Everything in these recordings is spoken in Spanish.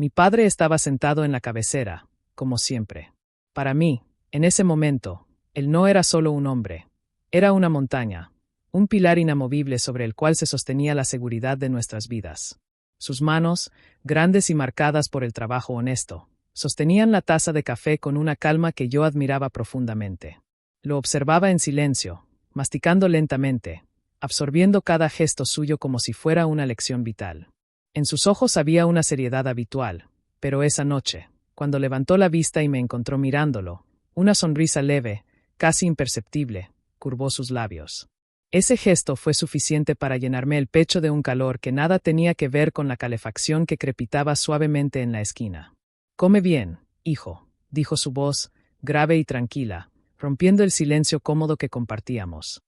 Mi padre estaba sentado en la cabecera, como siempre. Para mí, en ese momento, él no era solo un hombre. Era una montaña, un pilar inamovible sobre el cual se sostenía la seguridad de nuestras vidas. Sus manos, grandes y marcadas por el trabajo honesto, sostenían la taza de café con una calma que yo admiraba profundamente. Lo observaba en silencio, masticando lentamente, absorbiendo cada gesto suyo como si fuera una lección vital. En sus ojos había una seriedad habitual, pero esa noche, cuando levantó la vista y me encontró mirándolo, una sonrisa leve, casi imperceptible, curvó sus labios. Ese gesto fue suficiente para llenarme el pecho de un calor que nada tenía que ver con la calefacción que crepitaba suavemente en la esquina. «Come bien, hijo», dijo su voz, grave y tranquila, rompiendo el silencio cómodo que compartíamos.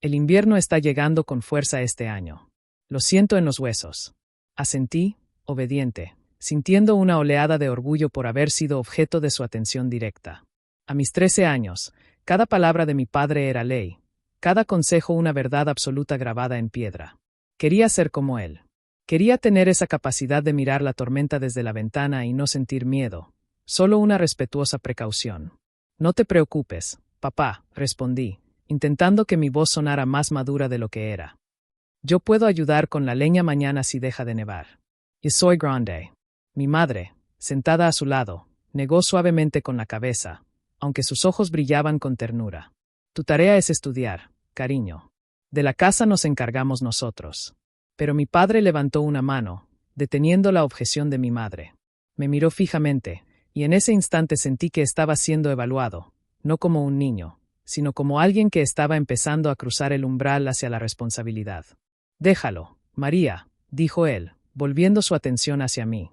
«El invierno está llegando con fuerza este año. Lo siento en los huesos». Asentí, obediente, sintiendo una oleada de orgullo por haber sido objeto de su atención directa. A mis 13 años, cada palabra de mi padre era ley, cada consejo una verdad absoluta grabada en piedra. Quería ser como él. Quería tener esa capacidad de mirar la tormenta desde la ventana y no sentir miedo, solo una respetuosa precaución. «No te preocupes, papá», respondí, intentando que mi voz sonara más madura de lo que era. «Yo puedo ayudar con la leña mañana si deja de nevar. Y soy grande». Mi madre, sentada a su lado, negó suavemente con la cabeza, aunque sus ojos brillaban con ternura. «Tu tarea es estudiar, cariño. De la casa nos encargamos nosotros». Pero mi padre levantó una mano, deteniendo la objeción de mi madre. Me miró fijamente, y en ese instante sentí que estaba siendo evaluado, no como un niño, sino como alguien que estaba empezando a cruzar el umbral hacia la responsabilidad. «Déjalo, María», dijo él, volviendo su atención hacia mí.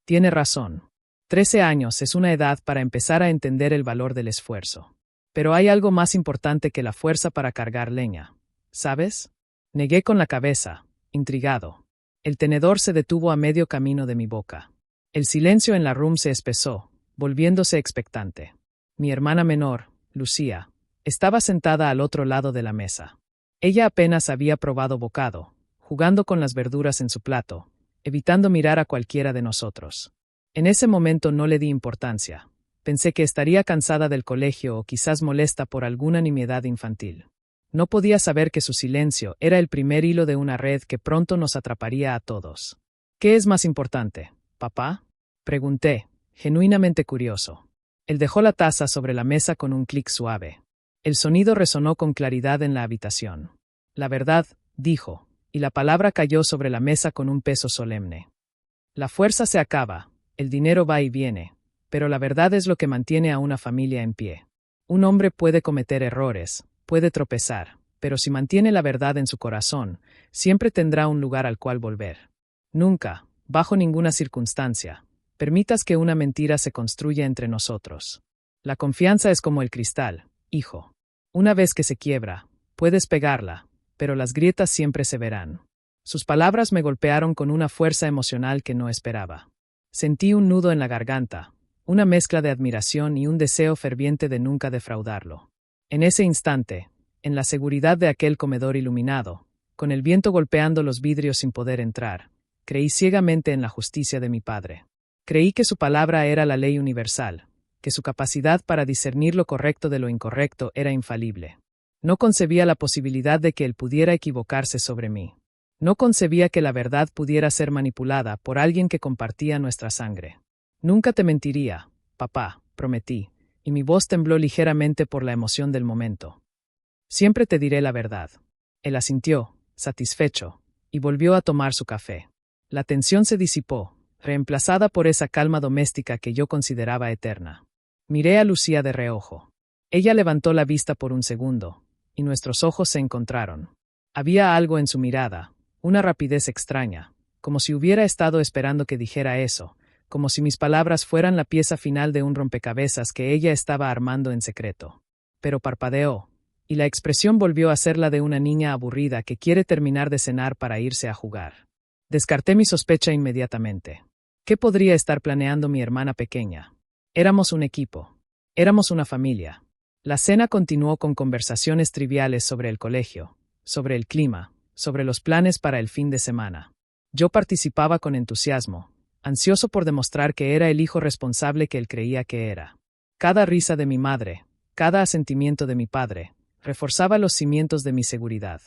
«Tiene razón. 13 años es una edad para empezar a entender el valor del esfuerzo. Pero hay algo más importante que la fuerza para cargar leña. ¿Sabes?». Negué con la cabeza, intrigado. El tenedor se detuvo a medio camino de mi boca. El silencio en la room se espesó, volviéndose expectante. Mi hermana menor, Lucía, estaba sentada al otro lado de la mesa. Ella apenas había probado bocado, jugando con las verduras en su plato, evitando mirar a cualquiera de nosotros. En ese momento no le di importancia. Pensé que estaría cansada del colegio o quizás molesta por alguna nimiedad infantil. No podía saber que su silencio era el primer hilo de una red que pronto nos atraparía a todos. «¿Qué es más importante, papá?», pregunté, genuinamente curioso. Él dejó la taza sobre la mesa con un clic suave. El sonido resonó con claridad en la habitación. «La verdad», dijo, y la palabra cayó sobre la mesa con un peso solemne. «La fuerza se acaba, el dinero va y viene, pero la verdad es lo que mantiene a una familia en pie. Un hombre puede cometer errores, puede tropezar, pero si mantiene la verdad en su corazón, siempre tendrá un lugar al cual volver. Nunca, bajo ninguna circunstancia, permitas que una mentira se construya entre nosotros. La confianza es como el cristal, hijo. Una vez que se quiebra, puedes pegarla, pero las grietas siempre se verán». Sus palabras me golpearon con una fuerza emocional que no esperaba. Sentí un nudo en la garganta, una mezcla de admiración y un deseo ferviente de nunca defraudarlo. En ese instante, en la seguridad de aquel comedor iluminado, con el viento golpeando los vidrios sin poder entrar, creí ciegamente en la justicia de mi padre. Creí que su palabra era la ley universal, que su capacidad para discernir lo correcto de lo incorrecto era infalible. No concebía la posibilidad de que él pudiera equivocarse sobre mí. No concebía que la verdad pudiera ser manipulada por alguien que compartía nuestra sangre. «Nunca te mentiría, papá», prometí, y mi voz tembló ligeramente por la emoción del momento. «Siempre te diré la verdad». Él asintió, satisfecho, y volvió a tomar su café. La tensión se disipó, reemplazada por esa calma doméstica que yo consideraba eterna. Miré a Lucía de reojo. Ella levantó la vista por un segundo, y nuestros ojos se encontraron. Había algo en su mirada, una rapidez extraña, como si hubiera estado esperando que dijera eso, como si mis palabras fueran la pieza final de un rompecabezas que ella estaba armando en secreto. Pero parpadeó, y la expresión volvió a ser la de una niña aburrida que quiere terminar de cenar para irse a jugar. Descarté mi sospecha inmediatamente. ¿Qué podría estar planeando mi hermana pequeña? Éramos un equipo. Éramos una familia. La cena continuó con conversaciones triviales sobre el colegio, sobre el clima, sobre los planes para el fin de semana. Yo participaba con entusiasmo, ansioso por demostrar que era el hijo responsable que él creía que era. Cada risa de mi madre, cada asentimiento de mi padre, reforzaba los cimientos de mi seguridad.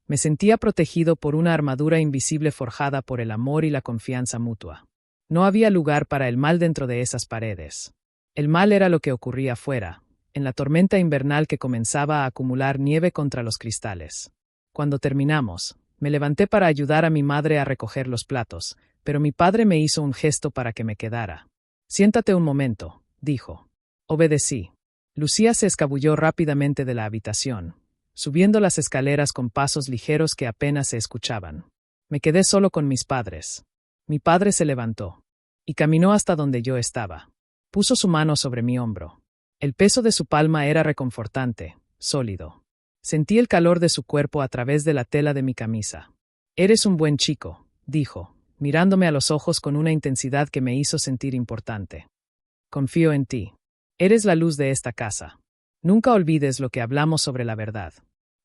Me sentía protegido por una armadura invisible forjada por el amor y la confianza mutua. No había lugar para el mal dentro de esas paredes. El mal era lo que ocurría afuera, en la tormenta invernal que comenzaba a acumular nieve contra los cristales. Cuando terminamos, me levanté para ayudar a mi madre a recoger los platos, pero mi padre me hizo un gesto para que me quedara. «Siéntate un momento», dijo. Obedecí. Lucía se escabulló rápidamente de la habitación, subiendo las escaleras con pasos ligeros que apenas se escuchaban. Me quedé solo con mis padres. Mi padre se levantó y caminó hasta donde yo estaba. Puso su mano sobre mi hombro. El peso de su palma era reconfortante, sólido. Sentí el calor de su cuerpo a través de la tela de mi camisa. «Eres un buen chico», dijo, mirándome a los ojos con una intensidad que me hizo sentir importante. «Confío en ti. Eres la luz de esta casa. Nunca olvides lo que hablamos sobre la verdad.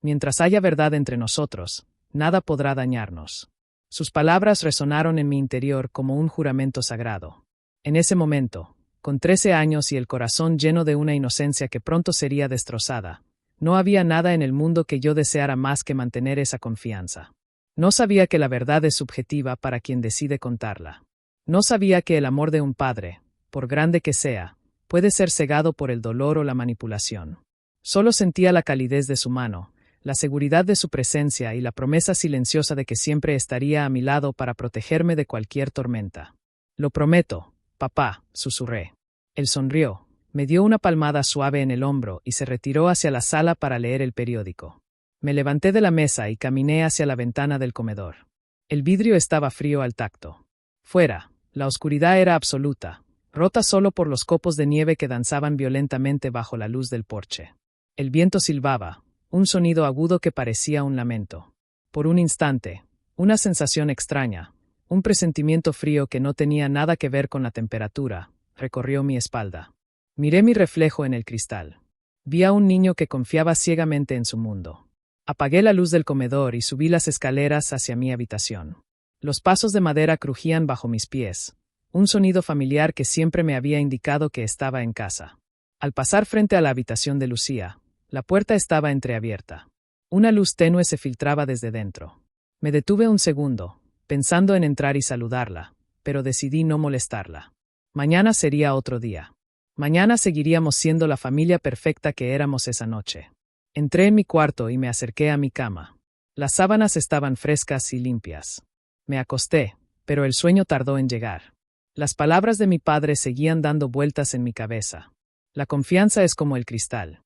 Mientras haya verdad entre nosotros, nada podrá dañarnos». Sus palabras resonaron en mi interior como un juramento sagrado. En ese momento, con 13 años y el corazón lleno de una inocencia que pronto sería destrozada, no había nada en el mundo que yo deseara más que mantener esa confianza. No sabía que la verdad es subjetiva para quien decide contarla. No sabía que el amor de un padre, por grande que sea, puede ser cegado por el dolor o la manipulación. Solo sentía la calidez de su mano, la seguridad de su presencia y la promesa silenciosa de que siempre estaría a mi lado para protegerme de cualquier tormenta. «Lo prometo, papá», susurré. Él sonrió, me dio una palmada suave en el hombro y se retiró hacia la sala para leer el periódico. Me levanté de la mesa y caminé hacia la ventana del comedor. El vidrio estaba frío al tacto. Fuera, la oscuridad era absoluta, rota solo por los copos de nieve que danzaban violentamente bajo la luz del porche. El viento silbaba, un sonido agudo que parecía un lamento. Por un instante, una sensación extraña, un presentimiento frío que no tenía nada que ver con la temperatura, recorrió mi espalda. Miré mi reflejo en el cristal. Vi a un niño que confiaba ciegamente en su mundo. Apagué la luz del comedor y subí las escaleras hacia mi habitación. Los pasos de madera crujían bajo mis pies, un sonido familiar que siempre me había indicado que estaba en casa. Al pasar frente a la habitación de Lucía, la puerta estaba entreabierta. Una luz tenue se filtraba desde dentro. Me detuve un segundo, pensando en entrar y saludarla, pero decidí no molestarla. Mañana sería otro día. Mañana seguiríamos siendo la familia perfecta que éramos esa noche. Entré en mi cuarto y me acerqué a mi cama. Las sábanas estaban frescas y limpias. Me acosté, pero el sueño tardó en llegar. Las palabras de mi padre seguían dando vueltas en mi cabeza. La confianza es como el cristal.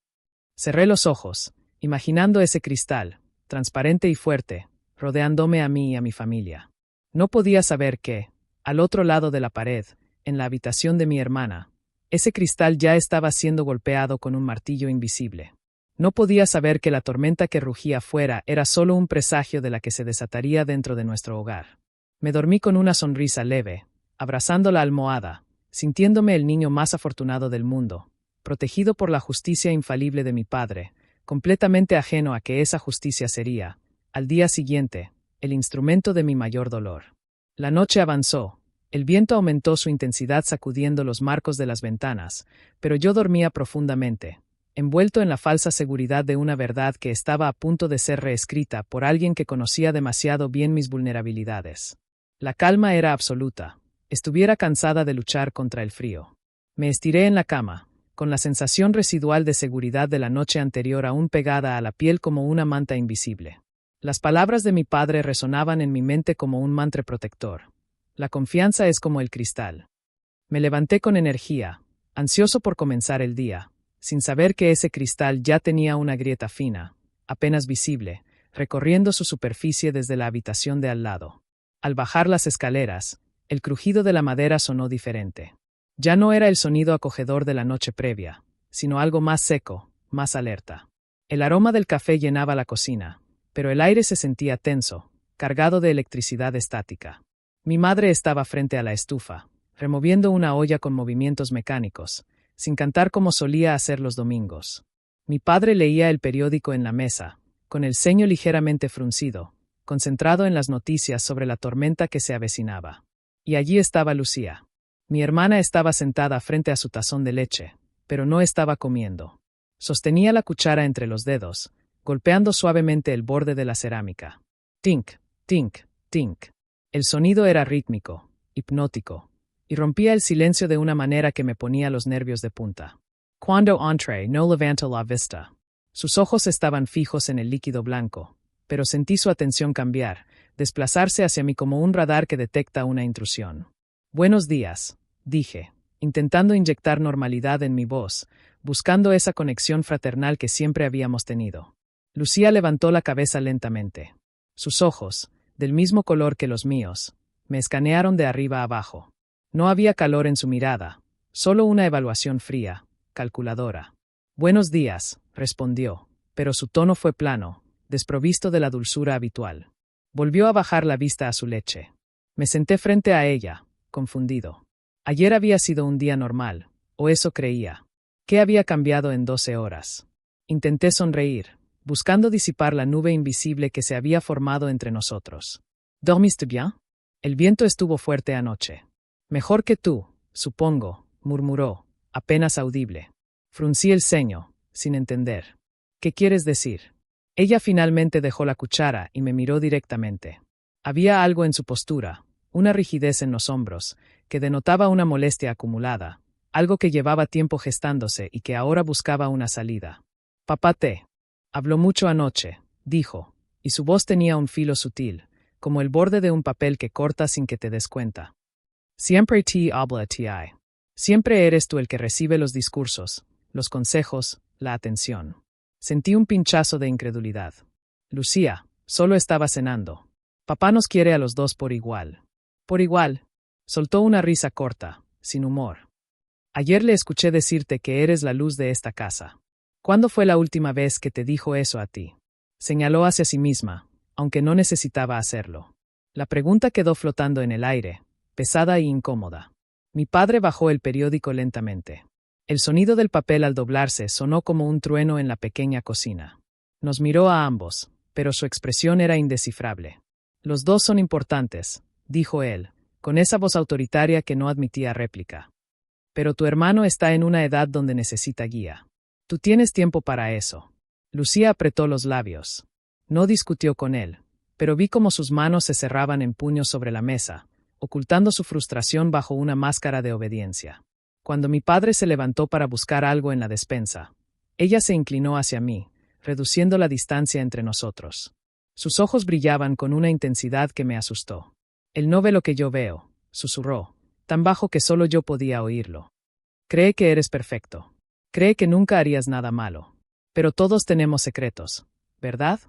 Cerré los ojos, imaginando ese cristal, transparente y fuerte, rodeándome a mí y a mi familia. No podía saber que, al otro lado de la pared, en la habitación de mi hermana, ese cristal ya estaba siendo golpeado con un martillo invisible. No podía saber que la tormenta que rugía afuera era solo un presagio de la que se desataría dentro de nuestro hogar. Me dormí con una sonrisa leve, abrazando la almohada, sintiéndome el niño más afortunado del mundo, protegido por la justicia infalible de mi padre, completamente ajeno a que esa justicia sería, al día siguiente, el instrumento de mi mayor dolor. La noche avanzó, el viento aumentó su intensidad sacudiendo los marcos de las ventanas, pero yo dormía profundamente, envuelto en la falsa seguridad de una verdad que estaba a punto de ser reescrita por alguien que conocía demasiado bien mis vulnerabilidades. La calma era absoluta. Estuviera cansada de luchar contra el frío. Me estiré en la cama, con la sensación residual de seguridad de la noche anterior aún pegada a la piel como una manta invisible. Las palabras de mi padre resonaban en mi mente como un mantra protector. La confianza es como el cristal. Me levanté con energía, ansioso por comenzar el día, sin saber que ese cristal ya tenía una grieta fina, apenas visible, recorriendo su superficie desde la habitación de al lado. Al bajar las escaleras, el crujido de la madera sonó diferente. Ya no era el sonido acogedor de la noche previa, sino algo más seco, más alerta. El aroma del café llenaba la cocina, pero el aire se sentía tenso, cargado de electricidad estática. Mi madre estaba frente a la estufa, removiendo una olla con movimientos mecánicos, sin cantar como solía hacer los domingos. Mi padre leía el periódico en la mesa, con el ceño ligeramente fruncido, concentrado en las noticias sobre la tormenta que se avecinaba. Y allí estaba Lucía. Mi hermana estaba sentada frente a su tazón de leche, pero no estaba comiendo. Sostenía la cuchara entre los dedos, golpeando suavemente el borde de la cerámica. Tink, tink, tink. El sonido era rítmico, hipnótico, y rompía el silencio de una manera que me ponía los nervios de punta. Cuando entré, no levantó la vista. Sus ojos estaban fijos en el líquido blanco, pero sentí su atención cambiar, desplazarse hacia mí como un radar que detecta una intrusión. Buenos días, dije, intentando inyectar normalidad en mi voz, buscando esa conexión fraternal que siempre habíamos tenido. Lucía levantó la cabeza lentamente. Sus ojos, del mismo color que los míos, me escanearon de arriba a abajo. No había calor en su mirada, solo una evaluación fría, calculadora. Buenos días, respondió, pero su tono fue plano, desprovisto de la dulzura habitual. Volvió a bajar la vista a su leche. Me senté frente a ella, confundido. Ayer había sido un día normal, o eso creía. ¿Qué había cambiado en 12 horas? Intenté sonreír, buscando disipar la nube invisible que se había formado entre nosotros. ¿Dormiste bien? El viento estuvo fuerte anoche. Mejor que tú, supongo, murmuró, apenas audible. Fruncí el ceño, sin entender. ¿Qué quieres decir? Ella finalmente dejó la cuchara y me miró directamente. Había algo en su postura, una rigidez en los hombros, que denotaba una molestia acumulada, algo que llevaba tiempo gestándose y que ahora buscaba una salida. Papá te habló mucho anoche, dijo, y su voz tenía un filo sutil, como el borde de un papel que corta sin que te des cuenta. Siempre te habla ti. Siempre eres tú el que recibe los discursos, los consejos, la atención. Sentí un pinchazo de incredulidad. Lucía, solo estaba cenando. Papá nos quiere a los dos por igual. Por igual. Soltó una risa corta, sin humor. Ayer le escuché decirte que eres la luz de esta casa. ¿Cuándo fue la última vez que te dijo eso a ti? Señaló hacia sí misma, aunque no necesitaba hacerlo. La pregunta quedó flotando en el aire, pesada e incómoda. Mi padre bajó el periódico lentamente. El sonido del papel al doblarse sonó como un trueno en la pequeña cocina. Nos miró a ambos, pero su expresión era indescifrable. Los dos son importantes, dijo él, con esa voz autoritaria que no admitía réplica. Pero tu hermano está en una edad donde necesita guía. Tú tienes tiempo para eso. Lucía apretó los labios. No discutió con él, pero vi cómo sus manos se cerraban en puños sobre la mesa, ocultando su frustración bajo una máscara de obediencia. Cuando mi padre se levantó para buscar algo en la despensa, ella se inclinó hacia mí, reduciendo la distancia entre nosotros. Sus ojos brillaban con una intensidad que me asustó. Él no ve lo que yo veo, susurró, tan bajo que solo yo podía oírlo. Cree que eres perfecto. Cree que nunca harías nada malo. Pero todos tenemos secretos, ¿verdad?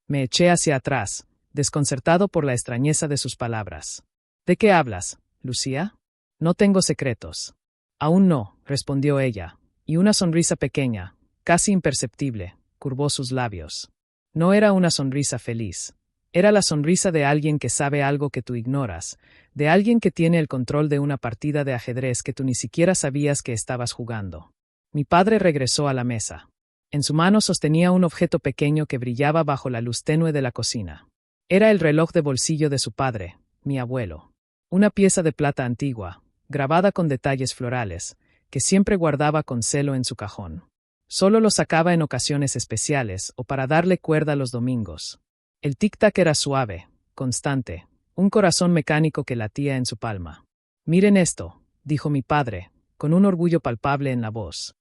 Me eché hacia atrás, desconcertado por la extrañeza de sus palabras. ¿De qué hablas, Lucía? No tengo secretos. Aún no, respondió ella, y una sonrisa pequeña, casi imperceptible, curvó sus labios. No era una sonrisa feliz. Era la sonrisa de alguien que sabe algo que tú ignoras, de alguien que tiene el control de una partida de ajedrez que tú ni siquiera sabías que estabas jugando. Mi padre regresó a la mesa. En su mano sostenía un objeto pequeño que brillaba bajo la luz tenue de la cocina. Era el reloj de bolsillo de su padre, mi abuelo. Una pieza de plata antigua, grabada con detalles florales, que siempre guardaba con celo en su cajón. Solo lo sacaba en ocasiones especiales o para darle cuerda los domingos. El tic-tac era suave, constante, un corazón mecánico que latía en su palma. Miren esto, dijo mi padre, con un orgullo palpable en la voz.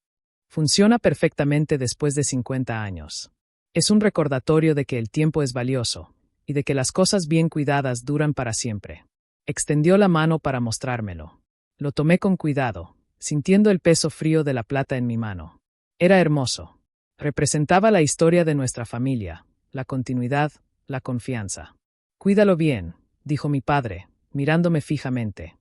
Funciona perfectamente después de 50 años. Es un recordatorio de que el tiempo es valioso, y de que las cosas bien cuidadas duran para siempre. Extendió la mano para mostrármelo. Lo tomé con cuidado, sintiendo el peso frío de la plata en mi mano. Era hermoso. Representaba la historia de nuestra familia, la continuidad, la confianza. Cuídalo bien, dijo mi padre, mirándome fijamente.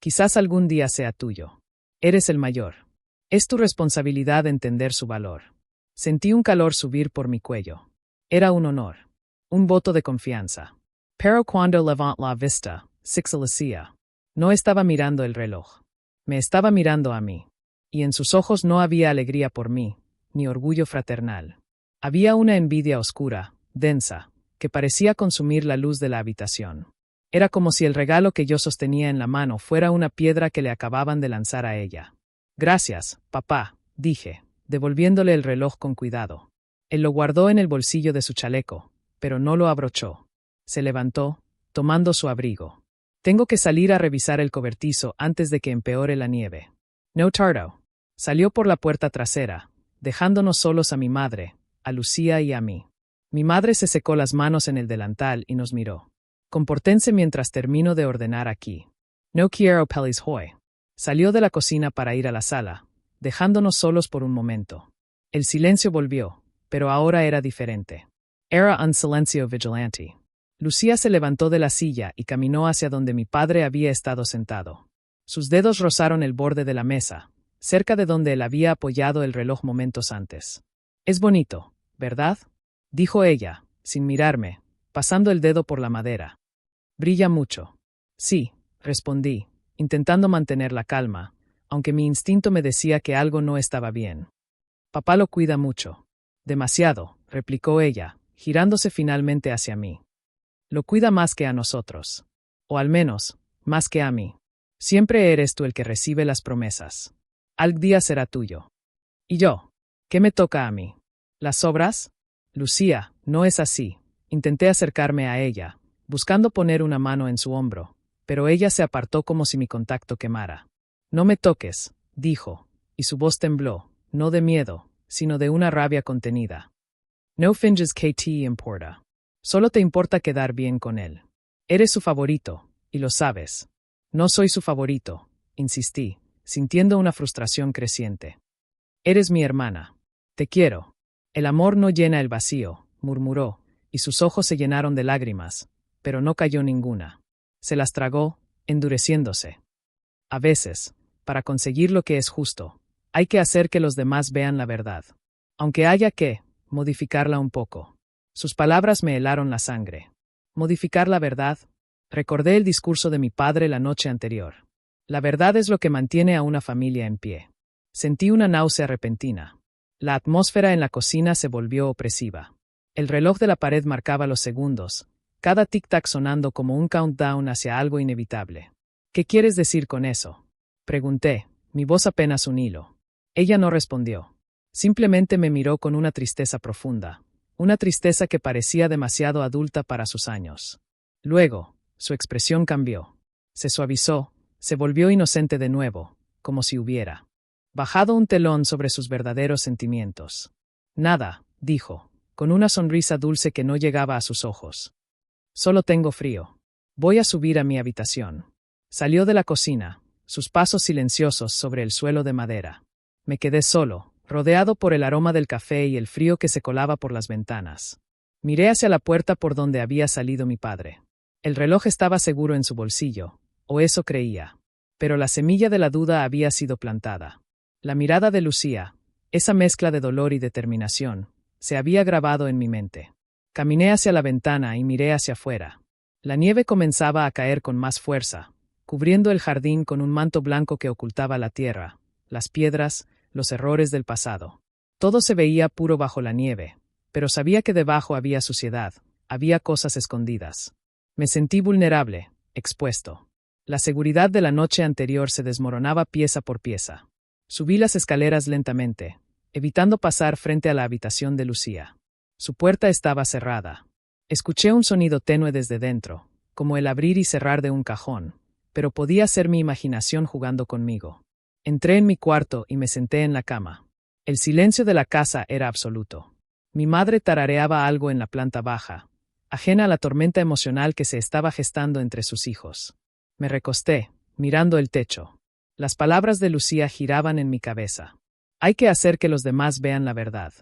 Quizás algún día sea tuyo. Eres el mayor. Es tu responsabilidad entender su valor. Sentí un calor subir por mi cuello. Era un honor. Un voto de confianza. Pero cuando levantó la vista, Lucía. No estaba mirando el reloj. Me estaba mirando a mí. Y en sus ojos no había alegría por mí, ni orgullo fraternal. Había una envidia oscura, densa, que parecía consumir la luz de la habitación. Era como si el regalo que yo sostenía en la mano fuera una piedra que le acababan de lanzar a ella. Gracias, papá, dije, devolviéndole el reloj con cuidado. Él lo guardó en el bolsillo de su chaleco, pero no lo abrochó. Se levantó, tomando su abrigo. Tengo que salir a revisar el cobertizo antes de que empeore la nieve. No tardo. Salió por la puerta trasera, dejándonos solos a mi madre, a Lucía y a mí. Mi madre se secó las manos en el delantal y nos miró. Compórtense mientras termino de ordenar aquí. No quiero pelis hoy. Salió de la cocina para ir a la sala, dejándonos solos por un momento. El silencio volvió, pero ahora era diferente. Era un silencio vigilante. Lucía se levantó de la silla y caminó hacia donde mi padre había estado sentado. Sus dedos rozaron el borde de la mesa, cerca de donde él había apoyado el reloj momentos antes. «Es bonito, ¿verdad?», dijo ella, sin mirarme, pasando el dedo por la madera. «Brilla mucho». «Sí», respondí, intentando mantener la calma, aunque mi instinto me decía que algo no estaba bien. «Papá lo cuida mucho». «Demasiado», replicó ella, girándose finalmente hacia mí. «Lo cuida más que a nosotros. O al menos, más que a mí. Siempre eres tú el que recibe las promesas. Algún día será tuyo». «¿Y yo? ¿Qué me toca a mí? ¿Las obras?» «Lucía, no es así». Intenté acercarme a ella, buscando poner una mano en su hombro, pero ella se apartó como si mi contacto quemara. «No me toques», dijo, y su voz tembló, no de miedo, sino de una rabia contenida. «No finges que te importa. Solo te importa quedar bien con él. Eres su favorito, y lo sabes». «No soy su favorito», insistí, sintiendo una frustración creciente. «Eres mi hermana. Te quiero». «El amor no llena el vacío», murmuró, y sus ojos se llenaron de lágrimas, pero no cayó ninguna. Se las tragó, endureciéndose. A veces, para conseguir lo que es justo, hay que hacer que los demás vean la verdad. Aunque haya que modificarla un poco. Sus palabras me helaron la sangre. ¿Modificar la verdad? Recordé el discurso de mi padre la noche anterior. La verdad es lo que mantiene a una familia en pie. Sentí una náusea repentina. La atmósfera en la cocina se volvió opresiva. El reloj de la pared marcaba los segundos, cada tic-tac sonando como un countdown hacia algo inevitable. «¿Qué quieres decir con eso?», pregunté, mi voz apenas un hilo. Ella no respondió. Simplemente me miró con una tristeza profunda, una tristeza que parecía demasiado adulta para sus años. Luego, su expresión cambió. Se suavizó, se volvió inocente de nuevo, como si hubiera bajado un telón sobre sus verdaderos sentimientos. «Nada», dijo, con una sonrisa dulce que no llegaba a sus ojos. «Solo tengo frío. Voy a subir a mi habitación». Salió de la cocina, sus pasos silenciosos sobre el suelo de madera. Me quedé solo, rodeado por el aroma del café y el frío que se colaba por las ventanas. Miré hacia la puerta por donde había salido mi padre. El reloj estaba seguro en su bolsillo, o eso creía. Pero la semilla de la duda había sido plantada. La mirada de Lucía, esa mezcla de dolor y determinación, se había grabado en mi mente. Caminé hacia la ventana y miré hacia afuera. La nieve comenzaba a caer con más fuerza, cubriendo el jardín con un manto blanco que ocultaba la tierra, las piedras, los errores del pasado. Todo se veía puro bajo la nieve, pero sabía que debajo había suciedad, había cosas escondidas. Me sentí vulnerable, expuesto. La seguridad de la noche anterior se desmoronaba pieza por pieza. Subí las escaleras lentamente, evitando pasar frente a la habitación de Lucía. Su puerta estaba cerrada. Escuché un sonido tenue desde dentro, como el abrir y cerrar de un cajón, pero podía ser mi imaginación jugando conmigo. Entré en mi cuarto y me senté en la cama. El silencio de la casa era absoluto. Mi madre tarareaba algo en la planta baja, ajena a la tormenta emocional que se estaba gestando entre sus hijos. Me recosté, mirando el techo. Las palabras de Lucía giraban en mi cabeza. Hay que hacer que los demás vean la verdad,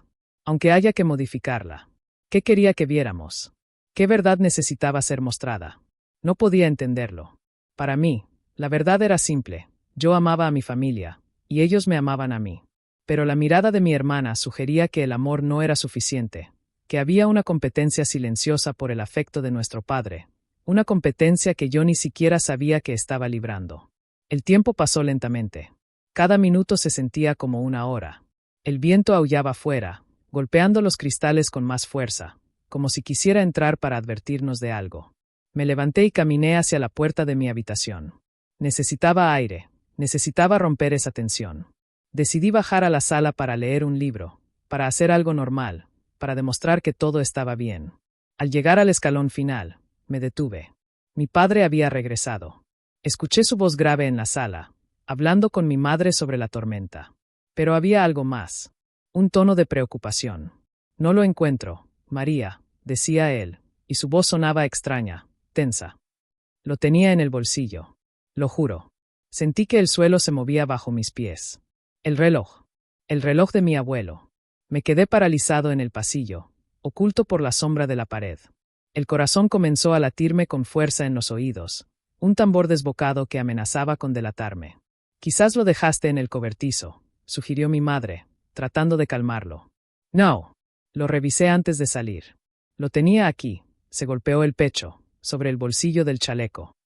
aunque haya que modificarla. ¿Qué quería que viéramos? ¿Qué verdad necesitaba ser mostrada? No podía entenderlo. Para mí, la verdad era simple. Yo amaba a mi familia, y ellos me amaban a mí. Pero la mirada de mi hermana sugería que el amor no era suficiente, que había una competencia silenciosa por el afecto de nuestro padre, una competencia que yo ni siquiera sabía que estaba librando. El tiempo pasó lentamente. Cada minuto se sentía como una hora. El viento aullaba afuera, golpeando los cristales con más fuerza, como si quisiera entrar para advertirnos de algo. Me levanté y caminé hacia la puerta de mi habitación. Necesitaba aire, necesitaba romper esa tensión. Decidí bajar a la sala para leer un libro, para hacer algo normal, para demostrar que todo estaba bien. Al llegar al escalón final, me detuve. Mi padre había regresado. Escuché su voz grave en la sala, hablando con mi madre sobre la tormenta. Pero había algo más. Un tono de preocupación. No lo encuentro, María, decía él, y su voz sonaba extraña, tensa. Lo tenía en el bolsillo. Lo juro. Sentí que el suelo se movía bajo mis pies. El reloj. El reloj de mi abuelo. Me quedé paralizado en el pasillo, oculto por la sombra de la pared. El corazón comenzó a latirme con fuerza en los oídos, un tambor desbocado que amenazaba con delatarme. Quizás lo dejaste en el cobertizo, sugirió mi madre, tratando de calmarlo. No. Lo revisé antes de salir. Lo tenía aquí, se golpeó el pecho, sobre el bolsillo del chaleco.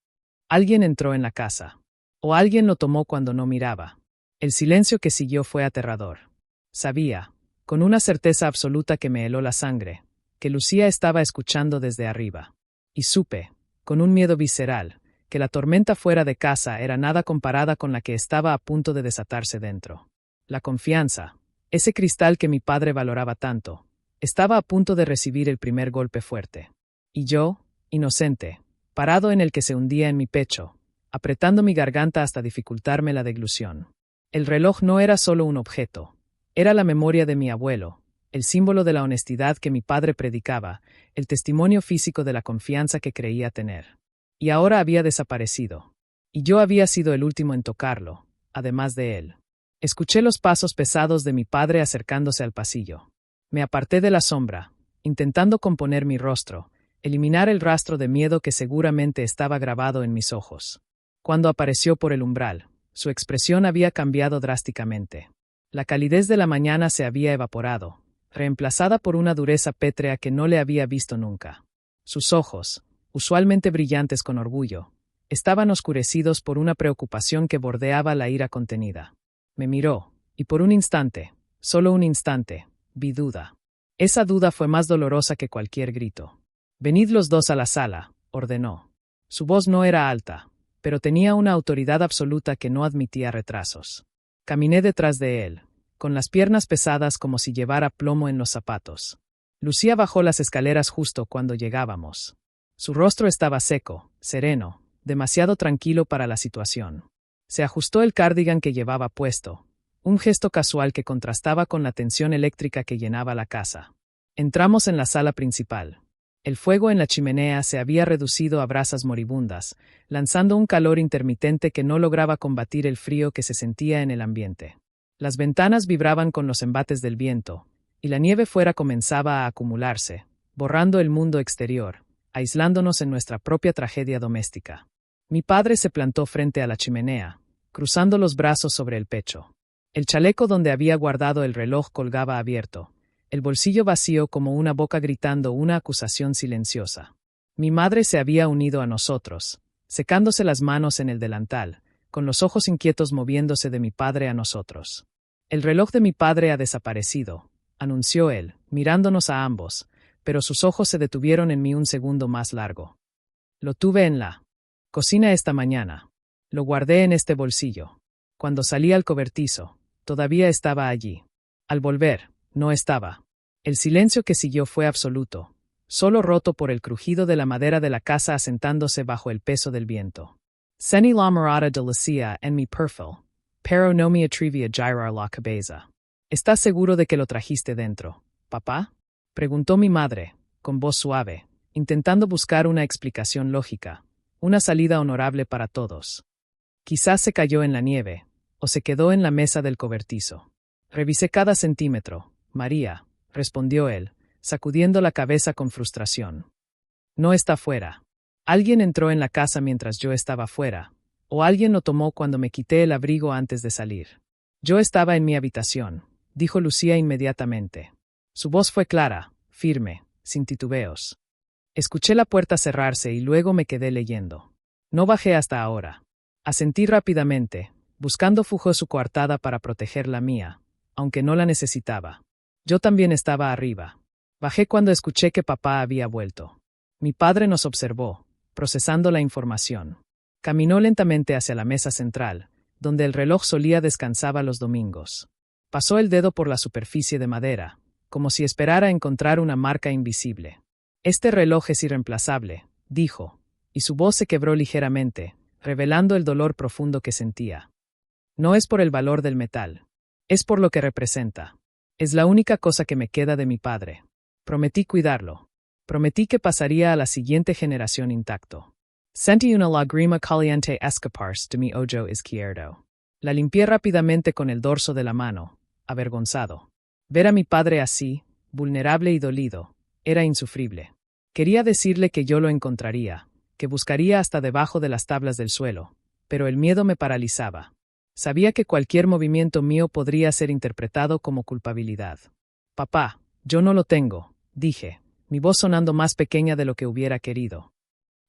Alguien entró en la casa. O alguien lo tomó cuando no miraba. El silencio que siguió fue aterrador. Sabía, con una certeza absoluta que me heló la sangre, que Lucía estaba escuchando desde arriba. Y supe, con un miedo visceral, que la tormenta fuera de casa era nada comparada con la que estaba a punto de desatarse dentro. La confianza, ese cristal que mi padre valoraba tanto, estaba a punto de recibir el primer golpe fuerte. Y yo, inocente, parado en el que se hundía en mi pecho, apretando mi garganta hasta dificultarme la deglución. El reloj no era solo un objeto, era la memoria de mi abuelo, el símbolo de la honestidad que mi padre predicaba, el testimonio físico de la confianza que creía tener. Y ahora había desaparecido. Y yo había sido el último en tocarlo, además de él. Escuché los pasos pesados de mi padre acercándose al pasillo. Me aparté de la sombra, intentando componer mi rostro, eliminar el rastro de miedo que seguramente estaba grabado en mis ojos. Cuando apareció por el umbral, su expresión había cambiado drásticamente. La calidez de la mañana se había evaporado, reemplazada por una dureza pétrea que no le había visto nunca. Sus ojos, usualmente brillantes con orgullo, estaban oscurecidos por una preocupación que bordeaba la ira contenida. Me miró, y por un instante, solo un instante, vi duda. Esa duda fue más dolorosa que cualquier grito. «Venid los dos a la sala», ordenó. Su voz no era alta, pero tenía una autoridad absoluta que no admitía retrasos. Caminé detrás de él, con las piernas pesadas como si llevara plomo en los zapatos. Lucía bajó las escaleras justo cuando llegábamos. Su rostro estaba seco, sereno, demasiado tranquilo para la situación. Se ajustó el cardigan que llevaba puesto, un gesto casual que contrastaba con la tensión eléctrica que llenaba la casa. Entramos en la sala principal. El fuego en la chimenea se había reducido a brasas moribundas, lanzando un calor intermitente que no lograba combatir el frío que se sentía en el ambiente. Las ventanas vibraban con los embates del viento, y la nieve fuera comenzaba a acumularse, borrando el mundo exterior, aislándonos en nuestra propia tragedia doméstica. Mi padre se plantó frente a la chimenea, cruzando los brazos sobre el pecho. El chaleco donde había guardado el reloj colgaba abierto, el bolsillo vacío como una boca gritando una acusación silenciosa. Mi madre se había unido a nosotros, secándose las manos en el delantal, con los ojos inquietos moviéndose de mi padre a nosotros. El reloj de mi padre ha desaparecido, anunció él, mirándonos a ambos, pero sus ojos se detuvieron en mí un segundo más largo. Lo tuve en la cocina esta mañana. Lo guardé en este bolsillo. Cuando salí al cobertizo, todavía estaba allí. Al volver, no estaba. El silencio que siguió fue absoluto, solo roto por el crujido de la madera de la casa asentándose bajo el peso del viento. Seni la morada de Lucía en mi perfil, pero no me atreví a girar la cabeza. ¿Estás seguro de que lo trajiste dentro, papá? Preguntó mi madre, con voz suave, intentando buscar una explicación lógica, una salida honorable para todos. Quizás se cayó en la nieve, o se quedó en la mesa del cobertizo. Revisé cada centímetro, María, respondió él, sacudiendo la cabeza con frustración. No está fuera. Alguien entró en la casa mientras yo estaba fuera, o alguien lo tomó cuando me quité el abrigo antes de salir. Yo estaba en mi habitación, dijo Lucía inmediatamente. Su voz fue clara, firme, sin titubeos. Escuché la puerta cerrarse y luego me quedé leyendo. No bajé hasta ahora. Asentí rápidamente, buscando Fujó su coartada para proteger la mía, aunque no la necesitaba. Yo también estaba arriba. Bajé cuando escuché que papá había vuelto. Mi padre nos observó, procesando la información. Caminó lentamente hacia la mesa central, donde el reloj solía descansaba los domingos. Pasó el dedo por la superficie de madera, como si esperara encontrar una marca invisible. «Este reloj es irreemplazable», dijo, y su voz se quebró ligeramente, revelando el dolor profundo que sentía. «No es por el valor del metal. Es por lo que representa. Es la única cosa que me queda de mi padre. Prometí cuidarlo. Prometí que pasaría a la siguiente generación intacto. Sentí una lágrima caliente escaparse de mi ojo izquierdo. La limpié rápidamente con el dorso de la mano, avergonzado. Ver a mi padre así, vulnerable y dolido, era insufrible. Quería decirle que yo lo encontraría, que buscaría hasta debajo de las tablas del suelo, pero el miedo me paralizaba. Sabía que cualquier movimiento mío podría ser interpretado como culpabilidad. «Papá, yo no lo tengo», dije, mi voz sonando más pequeña de lo que hubiera querido.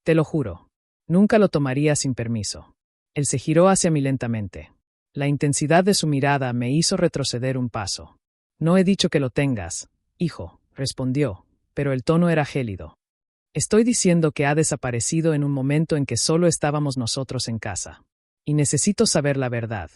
«Te lo juro. Nunca lo tomaría sin permiso». Él se giró hacia mí lentamente. La intensidad de su mirada me hizo retroceder un paso. «No he dicho que lo tengas, hijo», respondió, pero el tono era gélido. «Estoy diciendo que ha desaparecido en un momento en que solo estábamos nosotros en casa. Y necesito saber la verdad.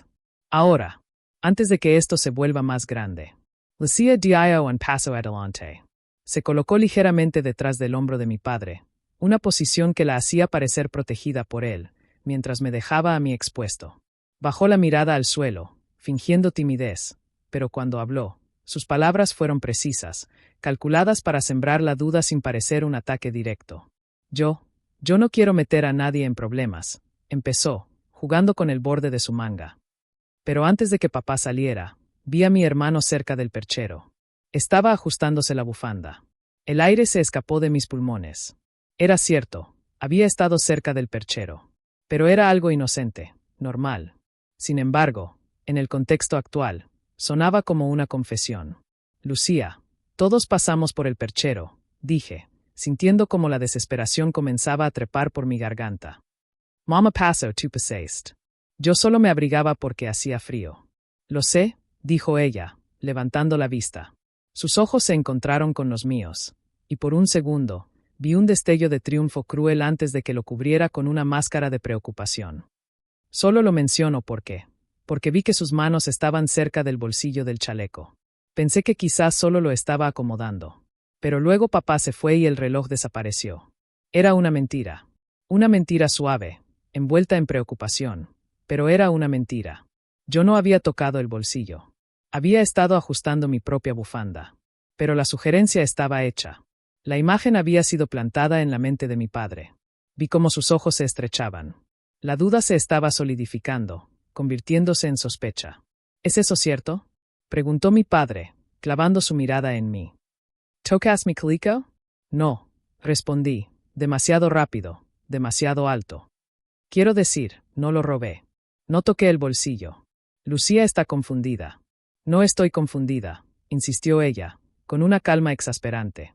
Ahora, antes de que esto se vuelva más grande». Lucía dio un paso adelante. Se colocó ligeramente detrás del hombro de mi padre, una posición que la hacía parecer protegida por él, mientras me dejaba a mí expuesto. Bajó la mirada al suelo, fingiendo timidez, pero cuando habló, sus palabras fueron precisas, calculadas para sembrar la duda sin parecer un ataque directo. Yo no quiero meter a nadie en problemas», empezó, jugando con el borde de su manga. Pero antes de que papá saliera, vi a mi hermano cerca del perchero. Estaba ajustándose la bufanda. El aire se escapó de mis pulmones. Era cierto, había estado cerca del perchero. Pero era algo inocente, normal. Sin embargo, en el contexto actual, sonaba como una confesión. «Lucía, todos pasamos por el perchero», dije, sintiendo como la desesperación comenzaba a trepar por mi garganta. «Mamá pasó, tú pasaste. Yo solo me abrigaba porque hacía frío». «Lo sé», dijo ella, levantando la vista. Sus ojos se encontraron con los míos, y por un segundo, vi un destello de triunfo cruel antes de que lo cubriera con una máscara de preocupación. Solo lo menciono porque vi que sus manos estaban cerca del bolsillo del chaleco. Pensé que quizás solo lo estaba acomodando. Pero luego papá se fue y el reloj desapareció. Era una mentira suave, envuelta en preocupación, pero era una mentira. Yo no había tocado el bolsillo. Había estado ajustando mi propia bufanda. Pero la sugerencia estaba hecha. La imagen había sido plantada en la mente de mi padre. Vi cómo sus ojos se estrechaban. La duda se estaba solidificando, convirtiéndose en sospecha. «¿Es eso cierto?», preguntó mi padre, clavando su mirada en mí. «¿Tocas mi calico?». «No», respondí, demasiado rápido, demasiado alto. «Quiero decir, no lo robé. No toqué el bolsillo». Lucía está confundida. «No estoy confundida», insistió ella, con una calma exasperante.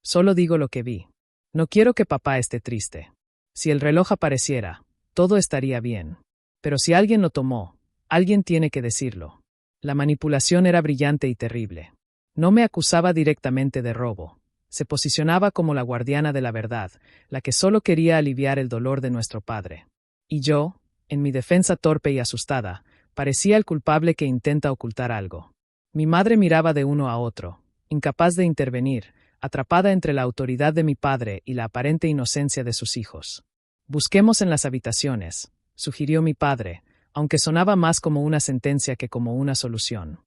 «Solo digo lo que vi. No quiero que papá esté triste. Si el reloj apareciera, todo estaría bien. Pero si alguien lo tomó, alguien tiene que decirlo». La manipulación era brillante y terrible. No me acusaba directamente de robo. Se posicionaba como la guardiana de la verdad, la que solo quería aliviar el dolor de nuestro padre. Y yo, en mi defensa torpe y asustada, parecía el culpable que intenta ocultar algo. Mi madre miraba de uno a otro, incapaz de intervenir, atrapada entre la autoridad de mi padre y la aparente inocencia de sus hijos. «Busquemos en las habitaciones», sugirió mi padre, aunque sonaba más como una sentencia que como una solución.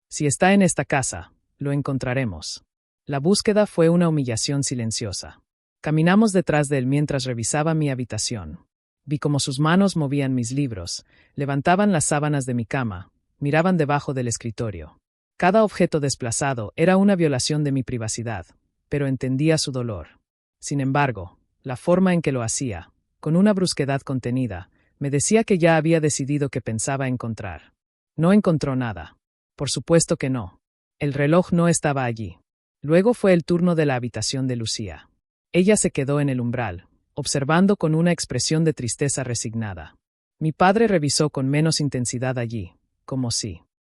«Si está en esta casa, lo encontraremos». La búsqueda fue una humillación silenciosa. Caminamos detrás de él mientras revisaba mi habitación. Vi cómo sus manos movían mis libros, levantaban las sábanas de mi cama, miraban debajo del escritorio. Cada objeto desplazado era una violación de mi privacidad, pero entendía su dolor. Sin embargo, la forma en que lo hacía, con una brusquedad contenida, me decía que ya había decidido qué pensaba encontrar. No encontró nada. Por supuesto que no. El reloj no estaba allí. Luego fue el turno de la habitación de Lucía. Ella se quedó en el umbral, observando con una expresión de tristeza resignada. Mi padre revisó con menos intensidad allí, como si